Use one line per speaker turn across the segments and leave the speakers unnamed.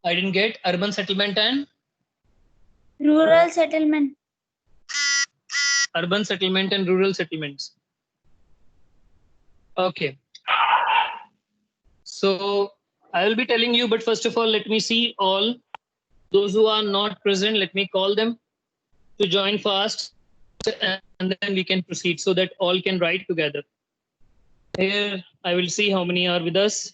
I didn't get urban settlement and
Rural settlement.
urban settlement and rural settlements. Okay. So I will be telling you, but first of all, let me see all those who are not present. Let me call them to join fast, and then we can proceed so that all can write together. Here, I will see how many are with us.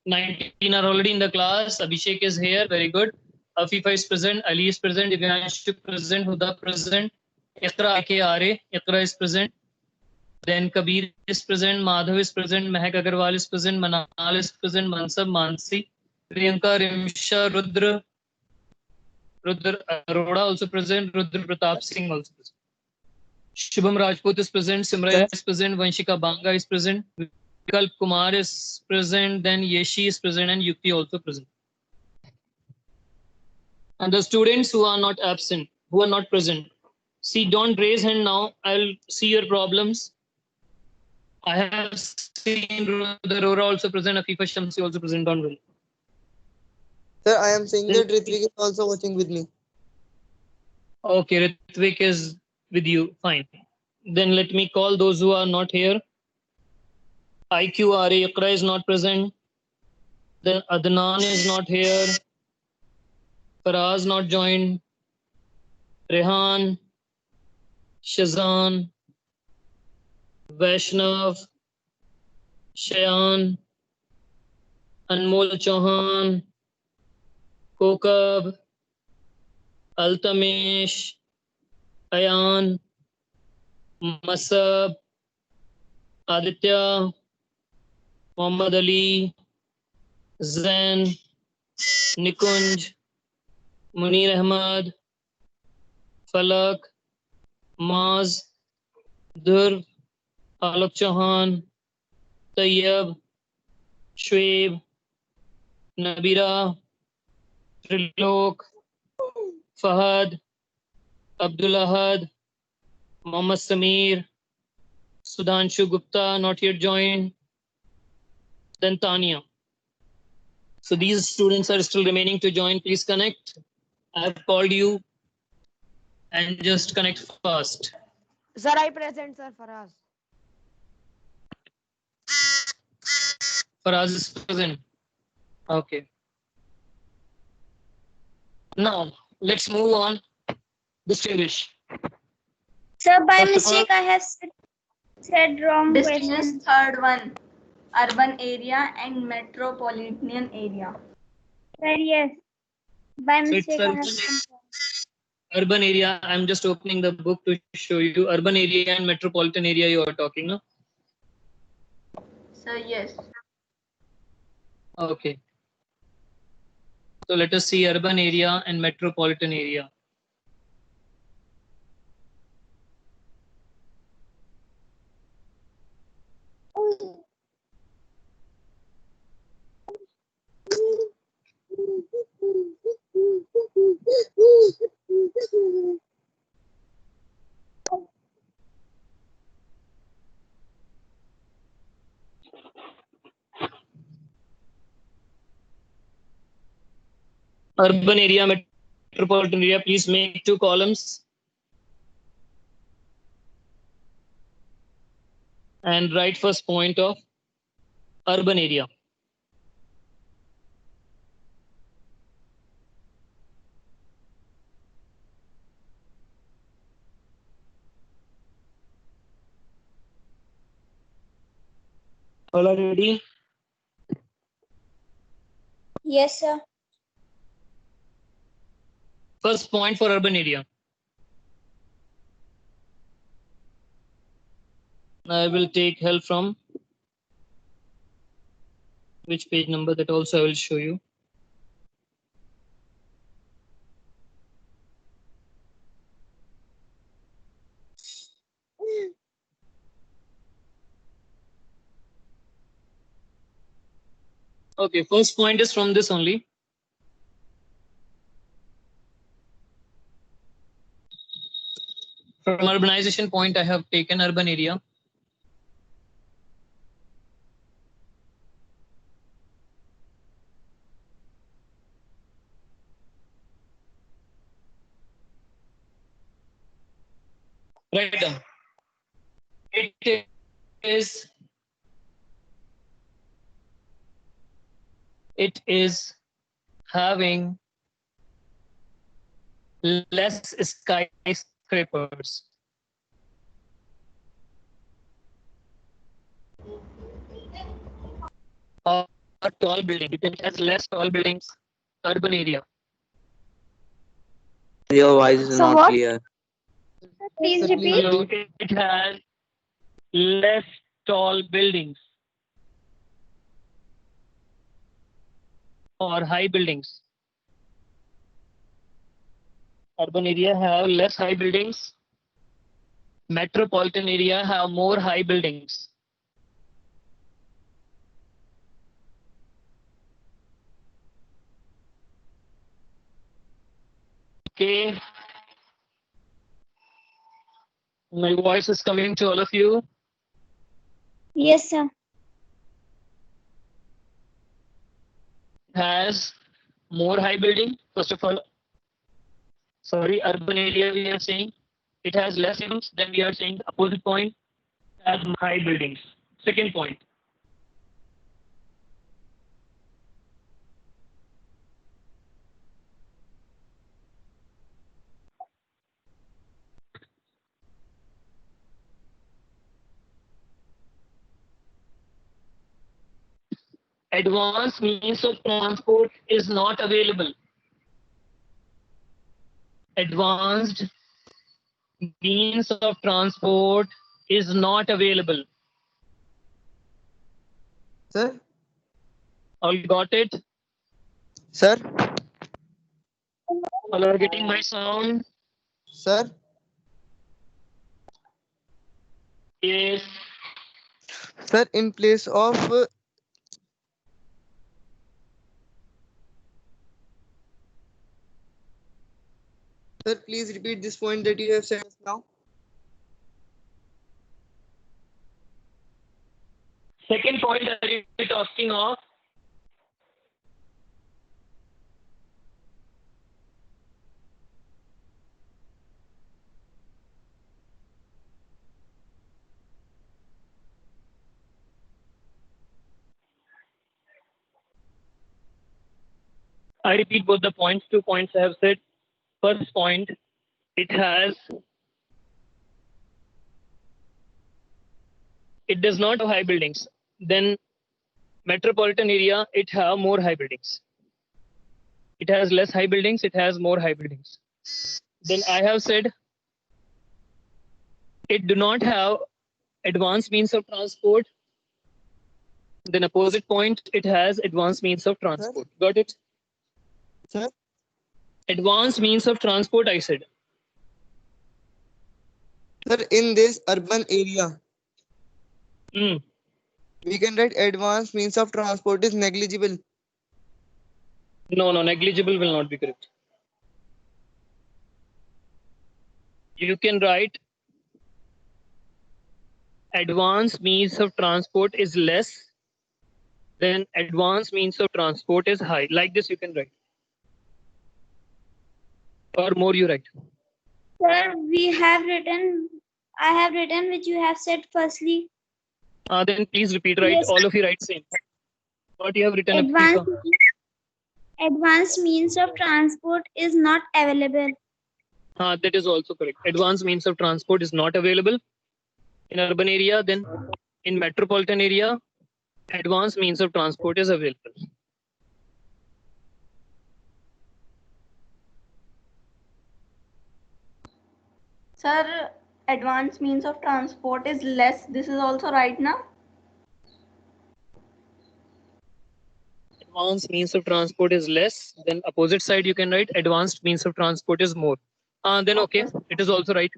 19 are already in the class. Abhishek is here. Very good. Afifa is present. Ali is present. Divyanshu present. Huda present. Iqra Are. Iqra is present. Then Kabir is present. Madhav is present. Mehak Agarwal is present. Manal is present. Mansab, Mansi, Priyanka, Rimsha, Rudra Arora also present. Rudra Pratap Singh also present. Shubham Rajput is present. Simran is present. Vanshika Banga is present. Vikalp Kumar is present. Then Yeshi is present and Yukti also present. And the students who are not absent, who are not present, see, don't raise hand now. I'll see your problems. I have seen Rudra Arora also present. Afifa Shamsi also present. Don't worry.
Sir, I am saying that Ritvik is also watching with me.
Okay, Ritvik is with you. Fine. Then let me call those who are not here. IQRA Iqra is not present. Then Adnan is not here. Faraz not joined. Rehan, Shazan, Vaishnav, Shayan, Anmol Chauhan, Kokab, Altamesh, Ayan, Masab, Aditya, Muhammad Ali, Zain, Nikunj, Munir Ahmad, Falak, Maz, Dhurv, Alok Chauhan, Tayyab, Shoaib, Nabira, Trilok, Fahad, Abdul Ahad, Mohammad Sameer, Sudhanshu Gupta, not yet joined, then Tanya. So these students are still remaining to join. Please connect. I have called you and just connect fast.
Sir, I present, sir, Faraz.
Faraz is present. Okay. Now, let's move on. Distinguish.
Sir, by
First of all-
mistake, I have said wrong
Distinguish
question.
third one, urban area and metropolitan area.
Sir, yes. By
So it's
mistake, I have
urban,
said wrong.
urban area. I'm just opening the book to show you. Urban area and metropolitan area you are talking, no?
So yes.
Okay. So let us see urban area and metropolitan area. Urban area, metropolitan area, please make 2 columns and write first point of urban area. All are ready?
Yes, sir.
First point for urban area. I will take help from which page number, that also I will show you. Okay, first point is from this only. From urbanization point, I have taken urban area. Write down. It is having less skyscrapers or tall buildings. It has less tall buildings. Urban area.
Your voice is
So
not
what?
clear.
Please
Sir,
repeat.
So it has less tall buildings or high buildings. Urban area have less high buildings. Metropolitan area have more high buildings. Okay. My voice is coming to all of you.
Yes, sir.
Has more high building. First of all, sorry, urban area we are saying it has less buildings. Then we are saying opposite point has high buildings. Second point. Advanced means of transport is not available. Advanced means of transport is not available.
Sir?
All got it?
Sir?
All are getting my sound?
Sir?
Yes.
Sir, in place of sir, please repeat this point that you have said just now.
Second point are you talking of? I repeat both the points. 2 points I have said. First point, it does not have high buildings. Then metropolitan area, it have more high buildings. It has less high buildings, it has more high buildings. Then I have said it do not have advanced means of transport. Then opposite point, it has advanced means of transport. Got it?
Sir?
Advanced means of transport, I said.
Sir, in this urban area, we can write advanced means of transport is negligible.
No, negligible will not be correct. You can write advanced means of transport is less, then advanced means of transport is high. Like this you can write. Or more you write.
Sir, I have written which you have said firstly.
Then please repeat, right?
Yes.
All of you write same. What you have written, Apika?
Advanced means of transport is not available.
That is also correct. Advanced means of transport is not available in urban area. Then in metropolitan area, advanced means of transport is available.
Sir, advanced means of transport is less. This is also right now.
Advanced means of transport is less. Then opposite side you can write advanced means of transport is more. Then okay, it is also right.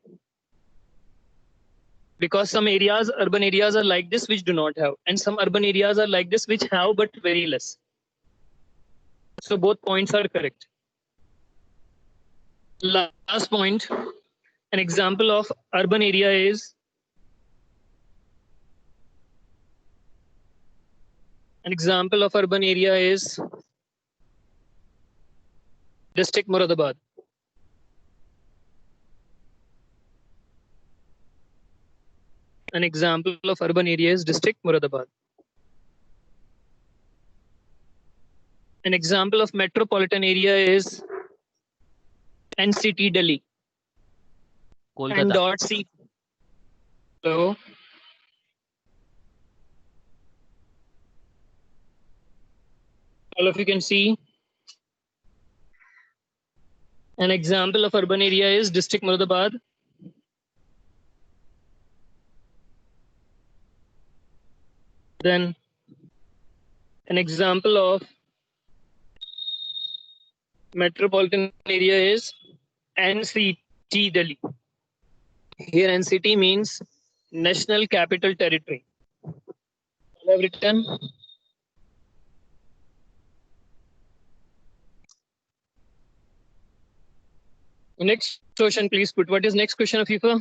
Because some areas, urban areas are like this which do not have, and some urban areas are like this which have but very less. So both points are correct. Last point, an example of urban area is district Moradabad. An example of urban area is district Muradabad. An example of metropolitan area is NCT Delhi. And
Kolkata.
dot C. So all of you can see an example of urban area is district Muradabad. Then an example of metropolitan area is NCT Delhi. Here NCT means National Capital Territory. I have written next question, please put. What is next question, Afifa?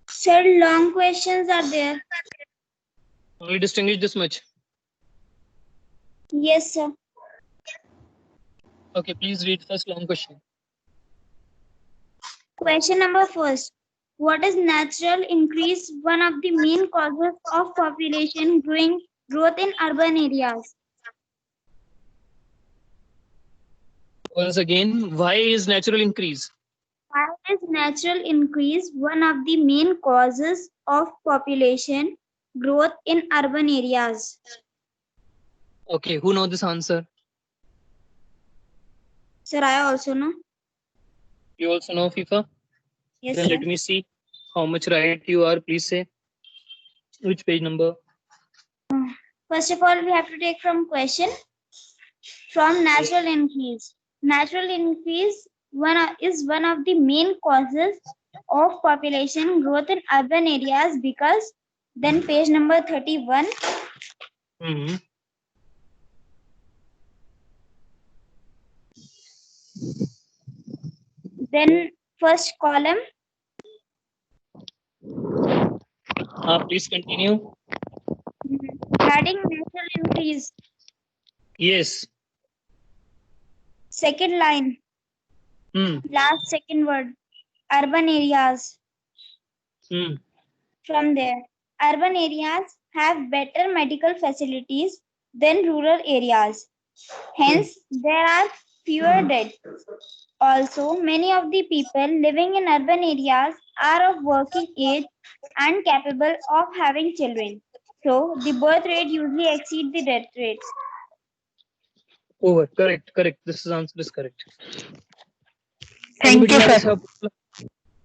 Sir, long questions are there.
Only distinguish this much.
Yes, sir.
Okay, please read first long question.
Question number first. What is natural increase? One of the main causes of population growth in urban areas.
Once again, why is natural increase?
Why is natural increase one of the main causes of population growth in urban areas?
Okay, who know this answer?
Sir, I also know.
You also know, Afifa?
Yes,
Then
sir.
let me see how much right you are. Please say which page number.
First of all, we have to take from question from natural increase. Natural increase is one of the main causes of population growth in urban areas because then page number 31.
Mhm.
Then first column.
Please continue.
Heading natural increase.
Yes.
Second line. Last second word. Urban areas. From there. Urban areas have better medical facilities than rural areas. Hence, there are fewer deaths. Also, many of the people living in urban areas are of working age and capable of having children. So, the birth rate usually exceeds the death rates.
Over. Correct. Correct. This answer is correct.
Thank
Anybody
you,
else
sir.
have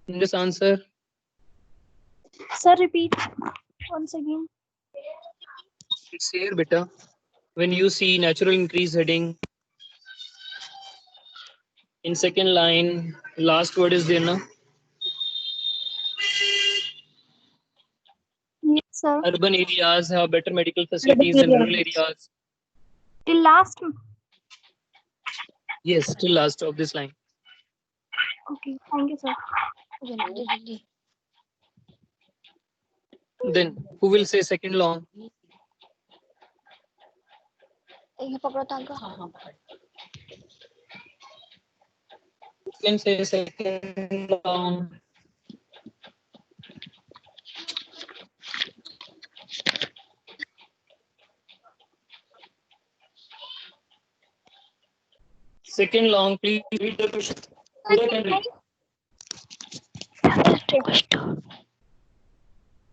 in this answer?
Sir, repeat once again.
It's here, beta. When you see natural increase heading in second line, last word is there now.
Yes, sir.
Urban areas have better medical facilities than rural areas.
Till last.
Yes, till last of this line.
Okay, thank you, sir.
Then who will say second long? You can say second long. Second long, please read the question. Uday can read.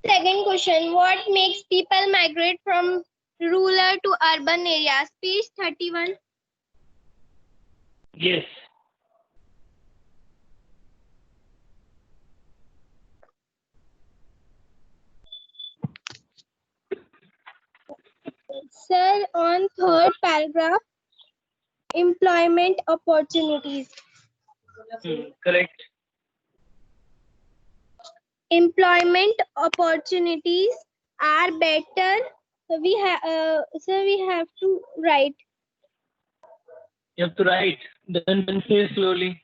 Second question. What makes people migrate from rural to urban areas? Page 31.
Yes.
Sir, on third paragraph, employment opportunities.
Correct.
Employment opportunities are better. We have to write.
You have to write. Then say slowly.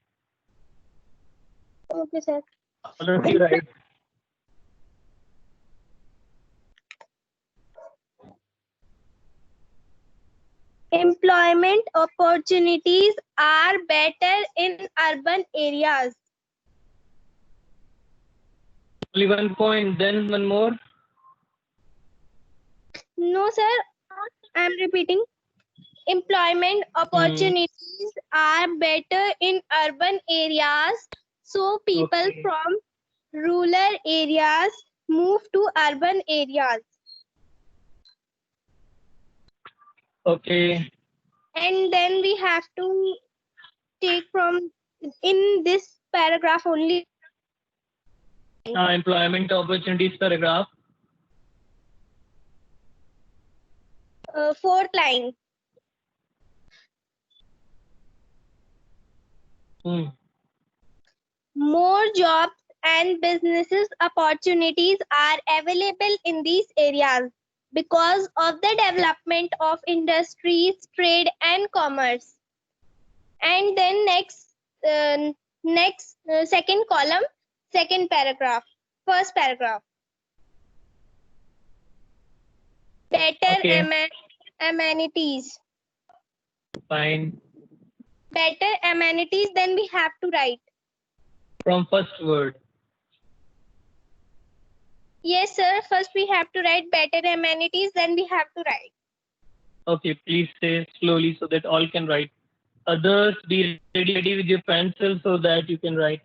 Okay, sir.
All of you write.
Employment opportunities are better in urban areas.
Only 1 point, then one more.
No, sir. I'm repeating. Employment opportunities are better in urban areas, so people
Okay.
from rural areas move to urban areas.
Okay.
And then we have to take from in this paragraph only
Employment opportunities paragraph.
fourth line.
Hmm.
More jobs and businesses opportunities are available in these areas because of the development of industries, trade and commerce. And then second column, second paragraph, first paragraph. Better
Okay.
amenities.
Fine.
Better amenities, then we have to write.
From first word.
Yes, sir. First we have to write better amenities, then we have to write.
Okay, please say slowly so that all can write. Others, be ready with your pencil so that you can write.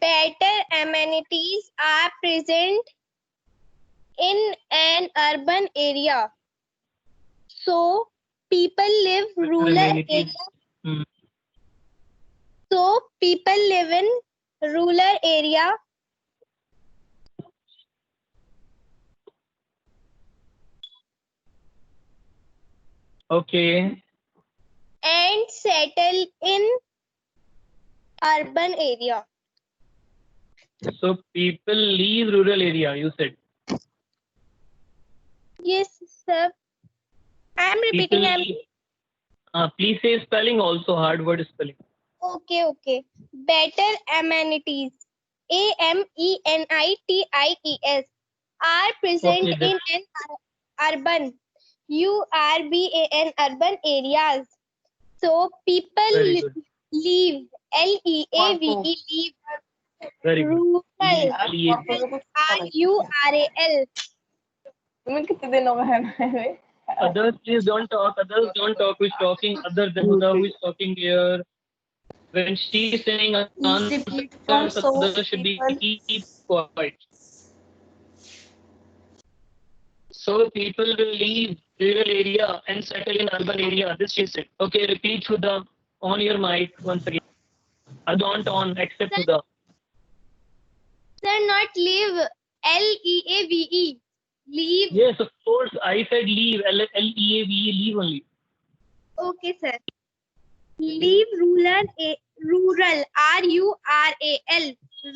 Better amenities are present in an urban area. So people live rural
Amenities.
area.
Hmm.
So people live in rural area
Okay.
and settle in urban area.
So people leave rural area, you said.
Yes, sir. I am
People
repeating.
leave. Please say spelling also, hard word spelling.
Okay. Better amenities. AMENITIES are present
Okay,
in an urban urban areas. So people
very good.
leave LEAVE leave
Very good.
rural
Leave.
RURAL.
तुम्हें कितने दिन हो गए हैं
Others, please don't talk. Others don't talk. Who is talking other than Huda, who is talking here? When she is saying answers, others should be keep quiet. So people will leave rural area and settle in urban area. This she said. Okay, repeat Huda on your mic once again. I don't on except Huda.
Sir, not leave LEAVE. Leave.
Yes, of course. I said leave. Leave. Leave only.
Okay, sir. Leave rural rural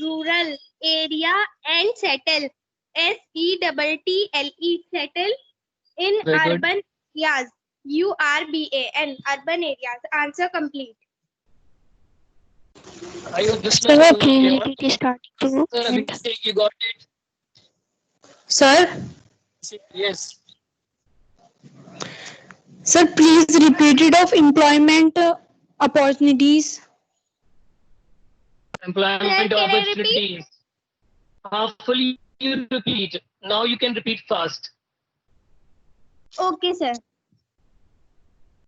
rural area and settle SETTLE settle in
Very good.
urban areas urban areas. Answer complete.
I was just
Sir,
now
please
chaos.
repeat starting to
Sir,
end.
Abhishek, you got it.
Sir,
Yes.
sir, please repeat it of employment opportunities.
Employment
Sir, can I repeat?
opportunities. Halfly you repeat. Now you can repeat fast.
Okay, sir.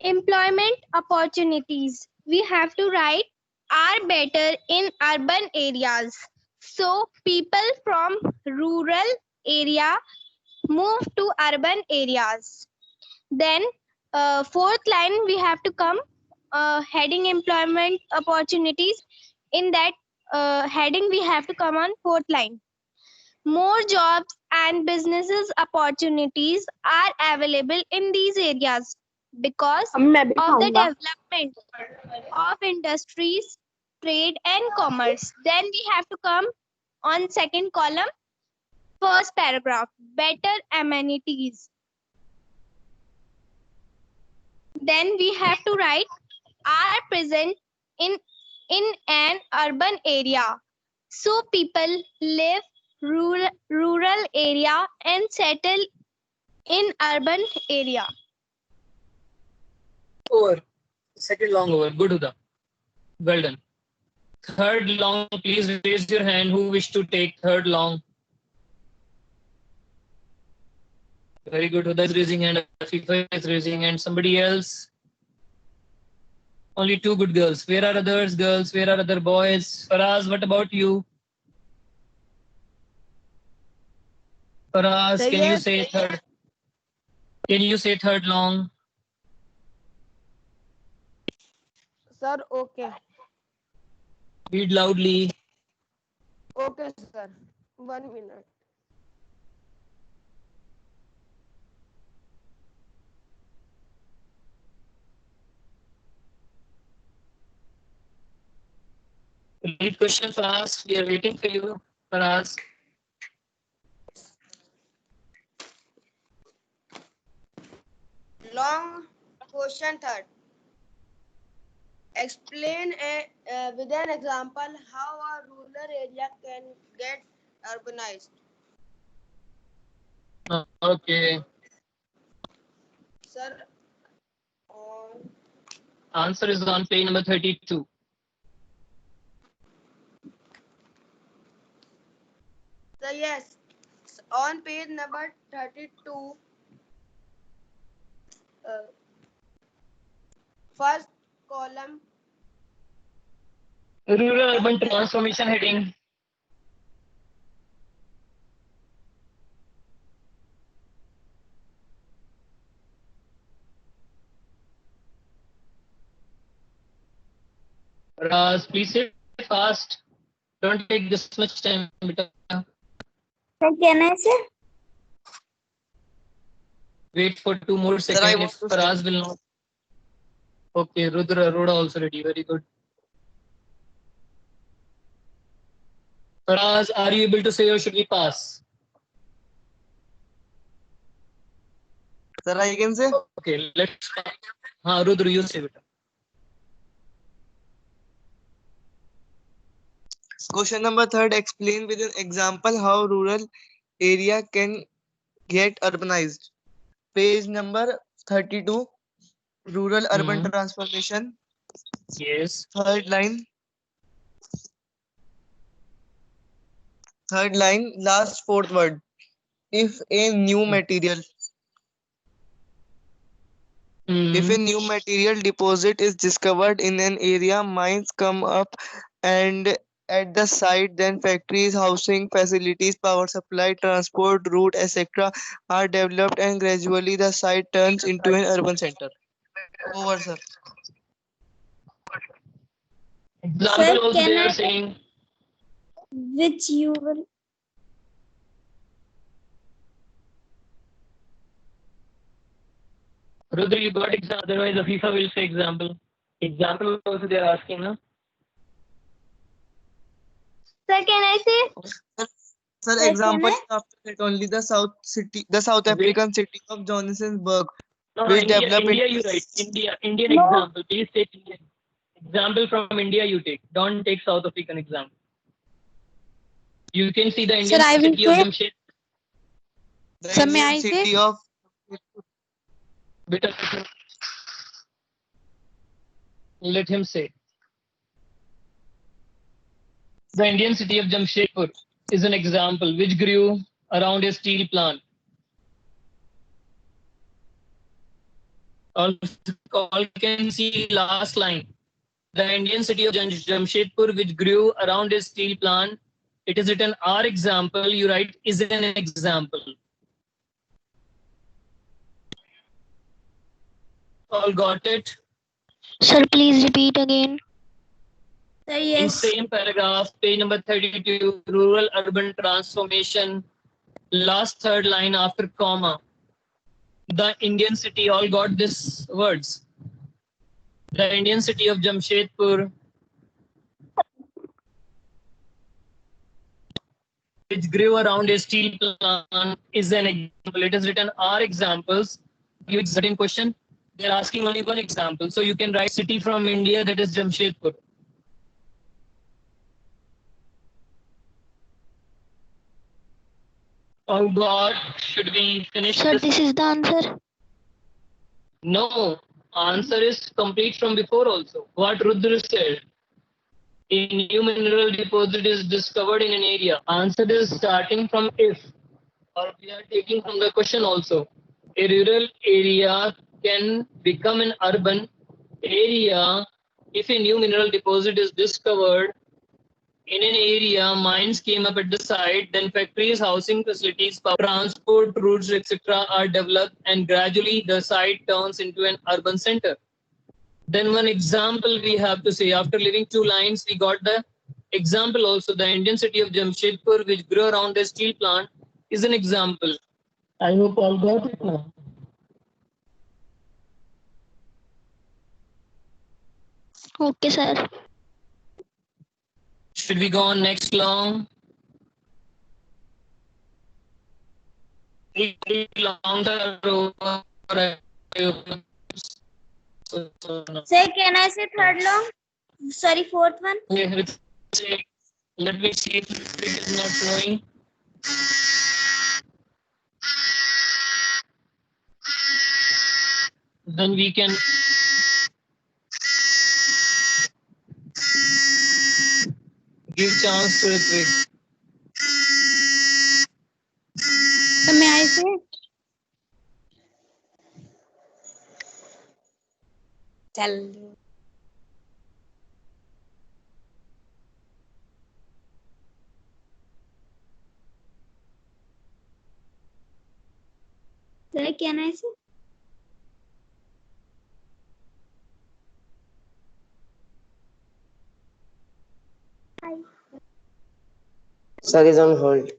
Employment opportunities. We have to write are better in urban areas. So people from rural area move to urban areas. Then fourth line we have to come heading employment opportunities. In that heading we have to come on fourth line. More jobs and businesses opportunities are available in these areas because of the development of industries, trade and commerce. Then we have to come on second column, first paragraph, better amenities. Then we have to write are present in an urban area. So people live rural area and settle in urban area.
Over. Second long over. Good Huda. Well done. Third long, please raise your hand who wish to take third long. Very good. Huda is raising hand. Afifa is raising hand. Somebody else? Only two good girls. Where are others girls? Where are other boys? Faraz, what about you? Faraz,
Sir,
can you
yes.
say third? Can you say third long?
Sir, okay.
Read loudly.
Okay, sir. 1 minute.
Read question fast. We are waiting for you, Faraz.
Long question third. Explain with an example how a rural area can get urbanized.
Okay.
Sir, on
Answer is on page number 32.
so yes, on page number 32, first column.
Rural urban transformation heading. Faraz, please say fast. Don't take this much time.
Sir, can I say?
Wait for 2 more
Sir, I
seconds.
want
If
to
Faraz will not. Okay, Rudra also ready. Very good. Faraz, are you able to say or should we pass?
Sir, I can say.
Okay, let's. Rudra, you say it.
Question number third, explain with an example how rural area can get urbanized. Page number 32, rural urban
Hmm.
transformation.
Yes.
Third line, last fourth word. If a new material, if a
Hmm.
new material deposit is discovered in an area, mines come up and at the site, then factories, housing facilities, power supply, transport route, etc. are developed and gradually the site turns into an urban center. Over, sir.
Example
Sir,
also
can
they are
I
saying.
which you will?
Rudra, you got example. Otherwise, Afifa will say example. Example also they are asking, huh?
Sir, can I say?
Sir,
Sir, can
example
I?
is after that only the South
Wait.
African city of Johannesburg,
No,
which
India,
developed
India,
into
you write. Indian
No.
example. Please take Indian. Example from India you take. Don't take South African example. You can see the
Sir,
Indian
I will
city of
say.
Jamshedpur.
the
Sir, may
Indian
I say?
city of
Beta, let him say. The Indian city of Jamshedpur is an example which grew around a steel plant. All can see last line. The Indian city of Jamshedpur, which grew around a steel plant, it is written our example. You write is an example. All got it?
Sir, please repeat again.
Sir,
In
yes.
same paragraph, page number 32, rural urban transformation, last third line after comma. The Indian city all got this words. The Indian city of Jamshedpur, which grew around a steel plant, is an example. It is written are examples. You certain question. They're asking only one example. So you can write city from India, that is Jamshedpur. Oh God, should we finish
Sir,
this?
this is the answer.
No, answer is complete from before also. What Rudra said. A new mineral deposit is discovered in an area. Answer is starting from if, or we are taking from the question also. A rural area can become an urban area if a new mineral deposit is discovered in an area, mines came up at the site, then factories, housing facilities, transport routes, etc. are developed, and gradually the site turns into an urban center. Then one example we have to say, after leaving two lines, we got the example also. The Indian city of Jamshedpur, which grew around a steel plant, is an example. I hope all got it now.
Okay, sir.
Should we go on next long? Long
Sir, can I say third long? Sorry, fourth one.
Let me see if it is not showing. Then we can give chance to Ritwik.
So may I say?
Sir, can I say?
Sir is on hold.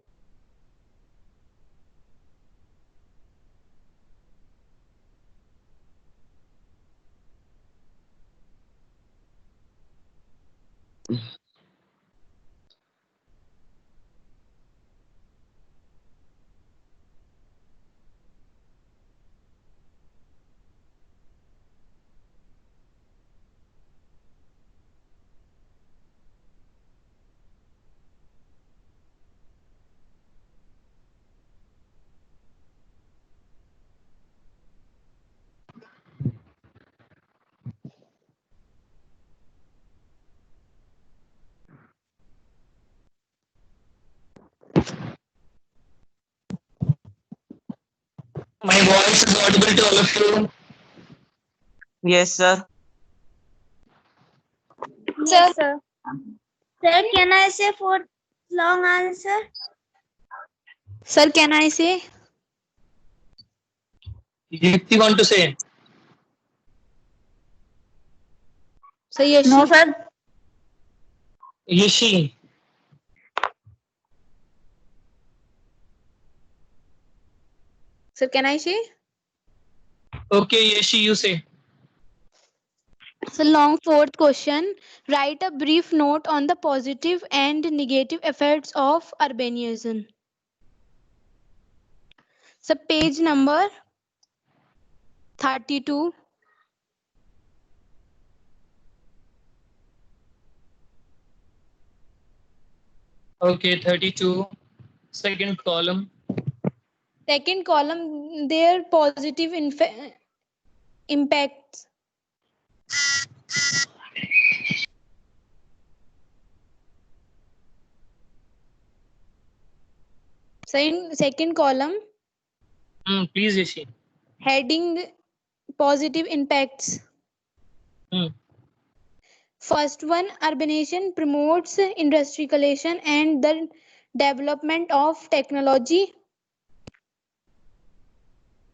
My voice is audible to all of you.
Yes, sir.
Yes, sir. Sir, can I say fourth long answer?
Sir, can I say?
Yukti want to say?
Sir, yes.
No, sir.
Yeshi.
Sir, can I say?
Okay, Yeshi, you say.
So long fourth question. Write a brief note on the positive and negative effects of urbanism. So page number 32.
Okay, 32. Second column.
Second column, their positive impacts. So in second column,
Please, Yeshi.
heading positive impacts. First one, urbanization promotes industrialization and the development of technology.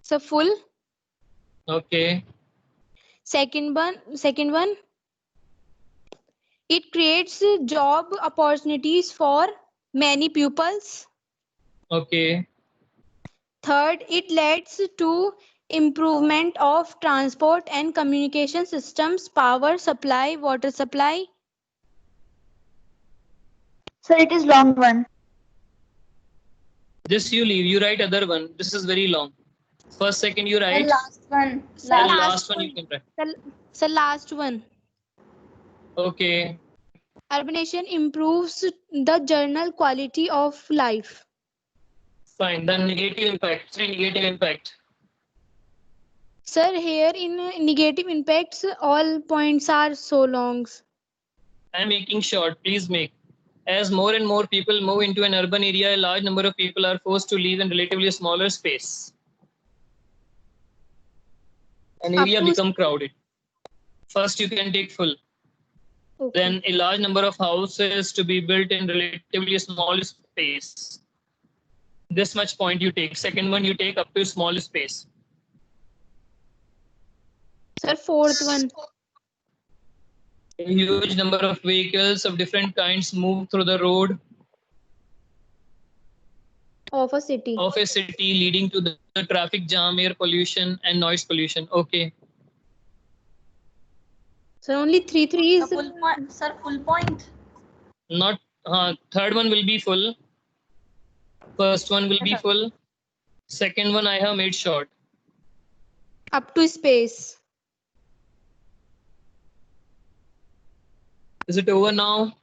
So full.
Okay.
Second one, it creates job opportunities for many pupils.
Okay.
Third, it leads to improvement of transport and communication systems, power supply, water supply.
Sir, it is long one.
This you leave. You write other one. This is very long. First, second, you
The
write.
last one.
And
Last.
last one you can write.
So last one.
Okay.
Urbanization improves the general quality of life.
Fine. Then negative impact. Three negative impact.
Sir, here in negative impacts, all points are so long.
I'm making short. Please make. As more and more people move into an urban area, a large number of people are forced to live in relatively smaller space. An area become crowded. First, you can take full.
Okay.
Then a large number of houses to be built in relatively small space. This much point you take. Second one, you take up to small space.
Sir, fourth one.
A huge number of vehicles of different kinds move through the road
Of a city.
of a city, leading to the traffic jam, air pollution, and noise pollution. Okay.
So only three is
Full point, sir. Full point.
Not third one will be full. First one will be full. Second one I have made short.
up to space.
Is it over now?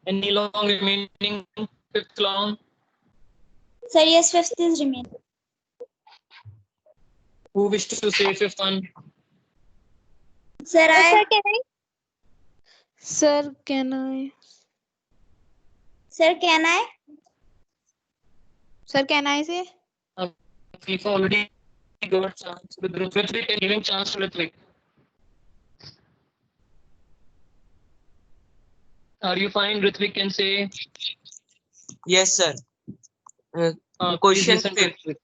Any long remaining? Fifth long?
Sir, yes, fifth is remaining.
Who wishes to say fifth one?
Sir,
Sir, can I?
Sir, can I?
Sir, can I say?
We've already got chance with Ritvik and giving chance to Ritvik. Are you fine? Ritvik can say.
Yes, sir.
Please
Question
listen to
5.
Ritvik.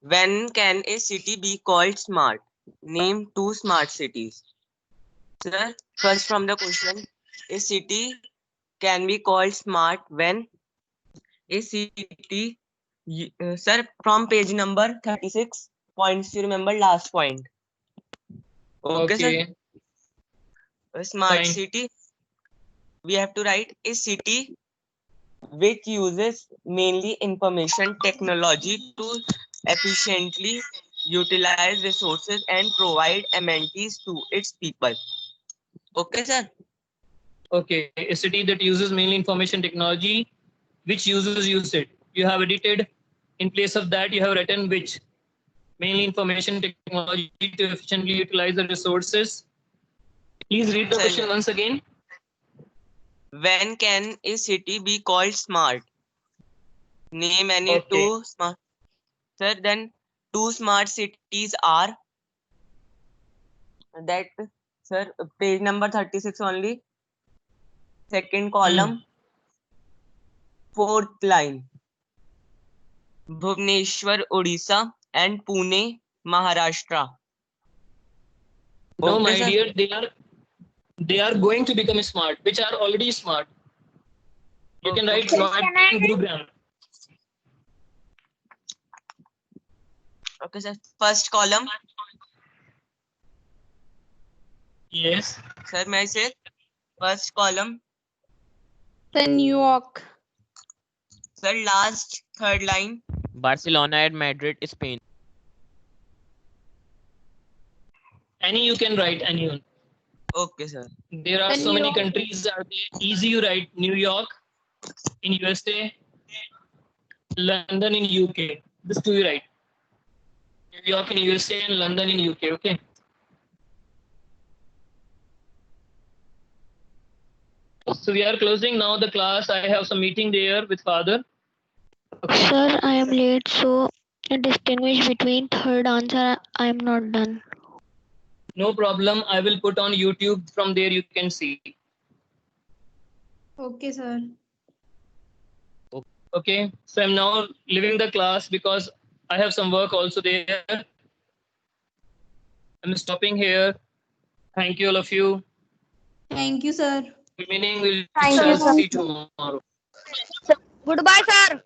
When can a city be called smart? Name 2 smart cities. Sir, first from the question, a city can be called smart when a city, sir, from page number 36 points, you remember last point. Okay, sir. A smart
Fine.
city, we have to write a city which uses mainly information technology to efficiently utilize resources and provide amenities to its people. Okay, sir.
Okay, a city that uses mainly information technology, which users use it. You have edited. In place of that, you have written which. Mainly information technology to efficiently utilize the resources. Please read the
Sir,
question once again.
when can a city be called smart? Name any
Okay.
2 smart. Sir, then 2 smart cities are that, sir, page number 36 only. Second column, fourth line. Bhubaneswar, Odisha and Pune, Maharashtra.
No,
Okay,
my
sir.
dear, they are going to become smart, which are already smart. You can write Noida and Gurugram.
Okay, sir. First column.
Yes.
Sir, may I say? First column.
The New York.
Sir, last third line.
Barcelona and Madrid, Spain.
Any you can write, anyone.
Okay, sir.
There are so many countries are there. Easy you write New York in USA, London in UK. This two you write. New York in USA and London in UK. Okay. So we are closing now the class. I have some meeting there with father. Okay.
Sir, I am late, so distinguish between third answer. I am not done.
No problem. I will put on YouTube. From there you can see.
Okay, sir.
Okay. So I'm now leaving the class because I have some work also there. I'm stopping here. Thank you all of you.
Thank you, sir.
Remaining will
Thank you, sir.
see tomorrow.
Goodbye, sir.